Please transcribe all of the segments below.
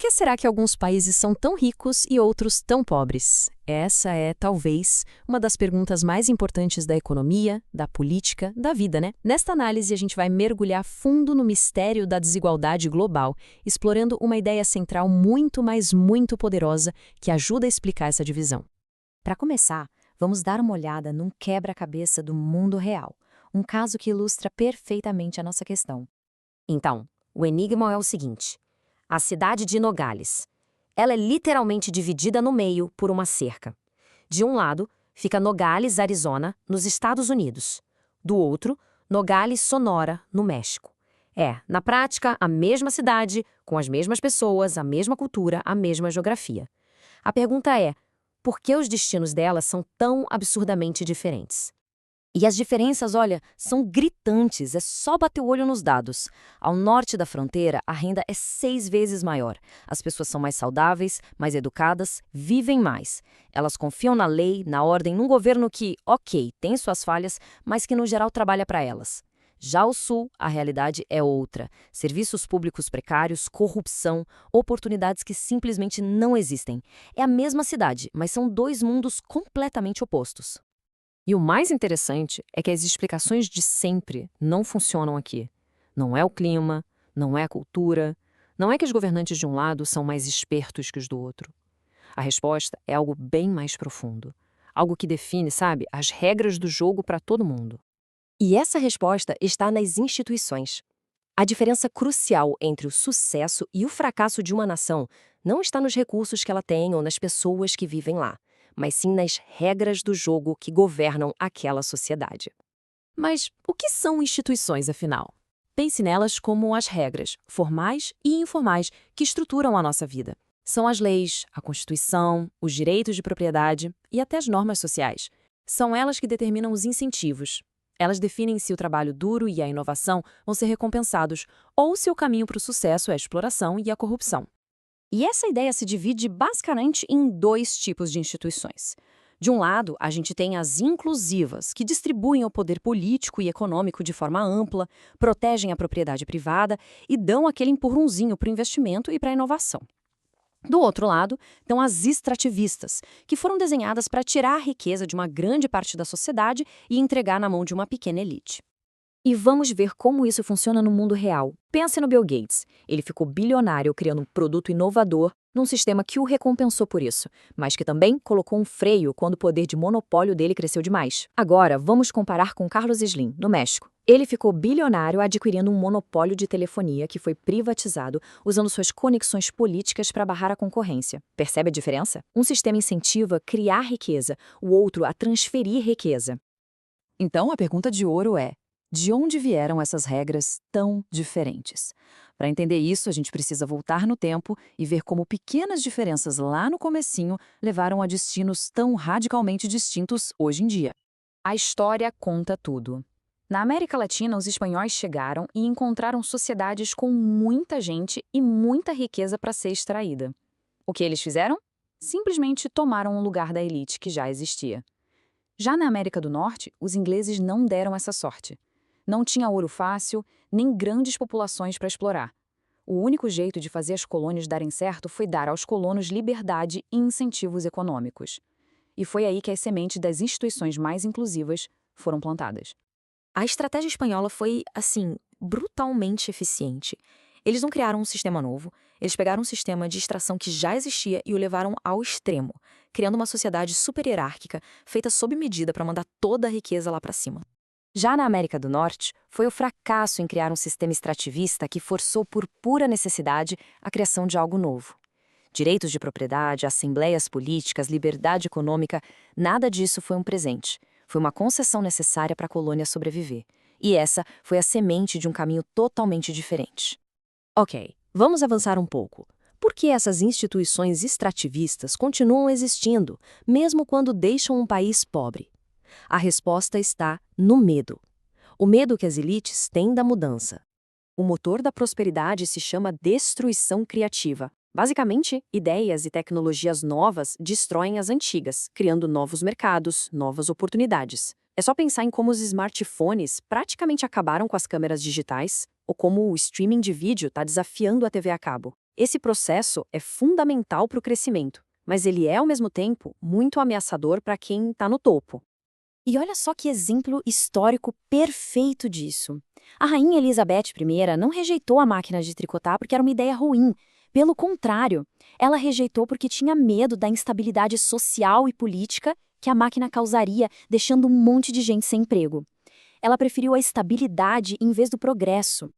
que será que alguns países são tão ricos e outros tão pobres? Essa é, talvez, uma das perguntas mais importantes da economia, da política, da vida, né? Nesta análise, a gente vai mergulhar fundo no mistério da desigualdade global, explorando uma ideia central muito, mas muito poderosa que ajuda a explicar essa divisão. Para começar, vamos dar uma olhada num quebra-cabeça do mundo real, um caso que ilustra perfeitamente a nossa questão. Então, o enigma é o seguinte: a cidade de Nogales. Ela é literalmente dividida no meio por uma cerca. De um lado, fica Nogales, Arizona, nos Estados Unidos. Do outro, Nogales, Sonora, no México. É, na prática, a mesma cidade, com as mesmas pessoas, a mesma cultura, a mesma geografia. A pergunta é: por que os destinos delas são tão absurdamente diferentes? E as diferenças, olha, são gritantes, é só bater o olho nos dados. Ao norte da fronteira, a renda é 6 vezes maior. As pessoas são mais saudáveis, mais educadas, vivem mais. Elas confiam na lei, na ordem, num governo que, ok, tem suas falhas, mas que no geral trabalha para elas. Já ao sul, a realidade é outra. Serviços públicos precários, corrupção, oportunidades que simplesmente não existem. É a mesma cidade, mas são dois mundos completamente opostos. E o mais interessante é que as explicações de sempre não funcionam aqui. Não é o clima, não é a cultura, não é que os governantes de um lado são mais espertos que os do outro. A resposta é algo bem mais profundo. Algo que define, sabe, as regras do jogo para todo mundo. E essa resposta está nas instituições. A diferença crucial entre o sucesso e o fracasso de uma nação não está nos recursos que ela tem ou nas pessoas que vivem lá, mas sim nas regras do jogo que governam aquela sociedade. Mas o que são instituições, afinal? Pense nelas como as regras, formais e informais, que estruturam a nossa vida. São as leis, a Constituição, os direitos de propriedade e até as normas sociais. São elas que determinam os incentivos. Elas definem se o trabalho duro e a inovação vão ser recompensados ou se o caminho para o sucesso é a exploração e a corrupção. E essa ideia se divide basicamente em dois tipos de instituições. De um lado, a gente tem as inclusivas, que distribuem o poder político e econômico de forma ampla, protegem a propriedade privada e dão aquele empurrãozinho para o investimento e para a inovação. Do outro lado, estão as extrativistas, que foram desenhadas para tirar a riqueza de uma grande parte da sociedade e entregar na mão de uma pequena elite. E vamos ver como isso funciona no mundo real. Pense no Bill Gates. Ele ficou bilionário criando um produto inovador num sistema que o recompensou por isso, mas que também colocou um freio quando o poder de monopólio dele cresceu demais. Agora, vamos comparar com Carlos Slim, no México. Ele ficou bilionário adquirindo um monopólio de telefonia que foi privatizado, usando suas conexões políticas para barrar a concorrência. Percebe a diferença? Um sistema incentiva a criar riqueza, o outro a transferir riqueza. Então, a pergunta de ouro é: de onde vieram essas regras tão diferentes? Para entender isso, a gente precisa voltar no tempo e ver como pequenas diferenças lá no comecinho levaram a destinos tão radicalmente distintos hoje em dia. A história conta tudo. Na América Latina, os espanhóis chegaram e encontraram sociedades com muita gente e muita riqueza para ser extraída. O que eles fizeram? Simplesmente tomaram o lugar da elite que já existia. Já na América do Norte, os ingleses não deram essa sorte. Não tinha ouro fácil, nem grandes populações para explorar. O único jeito de fazer as colônias darem certo foi dar aos colonos liberdade e incentivos econômicos. E foi aí que as sementes das instituições mais inclusivas foram plantadas. A estratégia espanhola foi, assim, brutalmente eficiente. Eles não criaram um sistema novo, eles pegaram um sistema de extração que já existia e o levaram ao extremo, criando uma sociedade super hierárquica, feita sob medida para mandar toda a riqueza lá para cima. Já na América do Norte, foi o fracasso em criar um sistema extrativista que forçou por pura necessidade a criação de algo novo. Direitos de propriedade, assembleias políticas, liberdade econômica, nada disso foi um presente. Foi uma concessão necessária para a colônia sobreviver. E essa foi a semente de um caminho totalmente diferente. Ok, vamos avançar um pouco. Por que essas instituições extrativistas continuam existindo, mesmo quando deixam um país pobre? A resposta está no medo. O medo que as elites têm da mudança. O motor da prosperidade se chama destruição criativa. Basicamente, ideias e tecnologias novas destroem as antigas, criando novos mercados, novas oportunidades. É só pensar em como os smartphones praticamente acabaram com as câmeras digitais, ou como o streaming de vídeo está desafiando a TV a cabo. Esse processo é fundamental para o crescimento, mas ele é, ao mesmo tempo, muito ameaçador para quem está no topo. E olha só que exemplo histórico perfeito disso. A rainha Elizabeth I não rejeitou a máquina de tricotar porque era uma ideia ruim. Pelo contrário, ela rejeitou porque tinha medo da instabilidade social e política que a máquina causaria, deixando um monte de gente sem emprego. Ela preferiu a estabilidade em vez do progresso.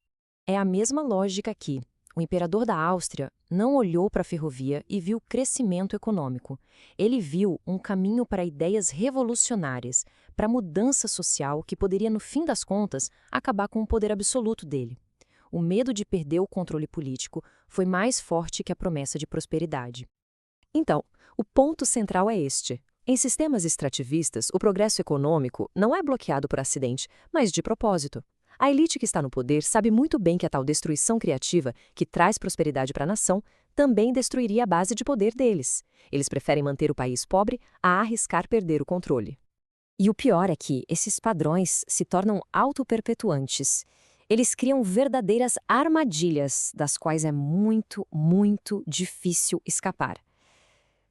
É a mesma lógica aqui. O imperador da Áustria não olhou para a ferrovia e viu crescimento econômico. Ele viu um caminho para ideias revolucionárias, para mudança social que poderia, no fim das contas, acabar com o poder absoluto dele. O medo de perder o controle político foi mais forte que a promessa de prosperidade. Então, o ponto central é este. Em sistemas extrativistas, o progresso econômico não é bloqueado por acidente, mas de propósito. A elite que está no poder sabe muito bem que a tal destruição criativa, que traz prosperidade para a nação, também destruiria a base de poder deles. Eles preferem manter o país pobre a arriscar perder o controle. E o pior é que esses padrões se tornam autoperpetuantes. Eles criam verdadeiras armadilhas, das quais é muito, muito difícil escapar.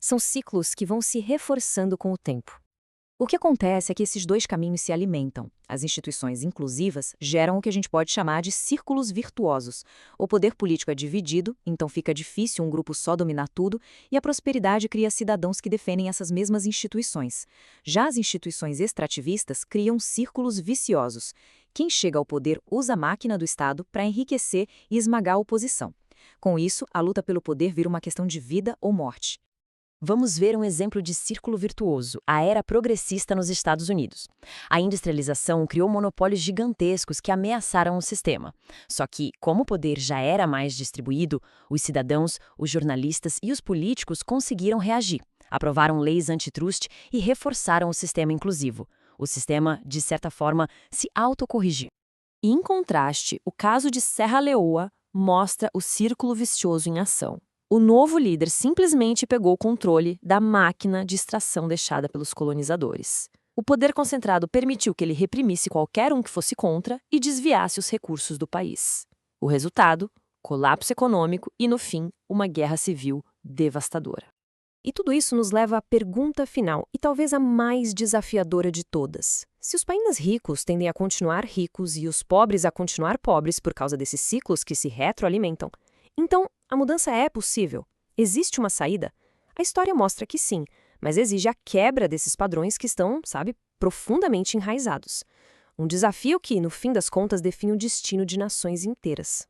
São ciclos que vão se reforçando com o tempo. O que acontece é que esses dois caminhos se alimentam. As instituições inclusivas geram o que a gente pode chamar de círculos virtuosos. O poder político é dividido, então fica difícil um grupo só dominar tudo, e a prosperidade cria cidadãos que defendem essas mesmas instituições. Já as instituições extrativistas criam círculos viciosos. Quem chega ao poder usa a máquina do Estado para enriquecer e esmagar a oposição. Com isso, a luta pelo poder vira uma questão de vida ou morte. Vamos ver um exemplo de círculo virtuoso, a era progressista nos Estados Unidos. A industrialização criou monopólios gigantescos que ameaçaram o sistema. Só que, como o poder já era mais distribuído, os cidadãos, os jornalistas e os políticos conseguiram reagir. Aprovaram leis antitrust e reforçaram o sistema inclusivo. O sistema, de certa forma, se autocorrigiu. Em contraste, o caso de Serra Leoa mostra o círculo vicioso em ação. O novo líder simplesmente pegou o controle da máquina de extração deixada pelos colonizadores. O poder concentrado permitiu que ele reprimisse qualquer um que fosse contra e desviasse os recursos do país. O resultado? Colapso econômico e, no fim, uma guerra civil devastadora. E tudo isso nos leva à pergunta final, e talvez a mais desafiadora de todas. Se os países ricos tendem a continuar ricos e os pobres a continuar pobres por causa desses ciclos que se retroalimentam, então a mudança é possível? Existe uma saída? A história mostra que sim, mas exige a quebra desses padrões que estão, profundamente enraizados. Um desafio que, no fim das contas, define o destino de nações inteiras.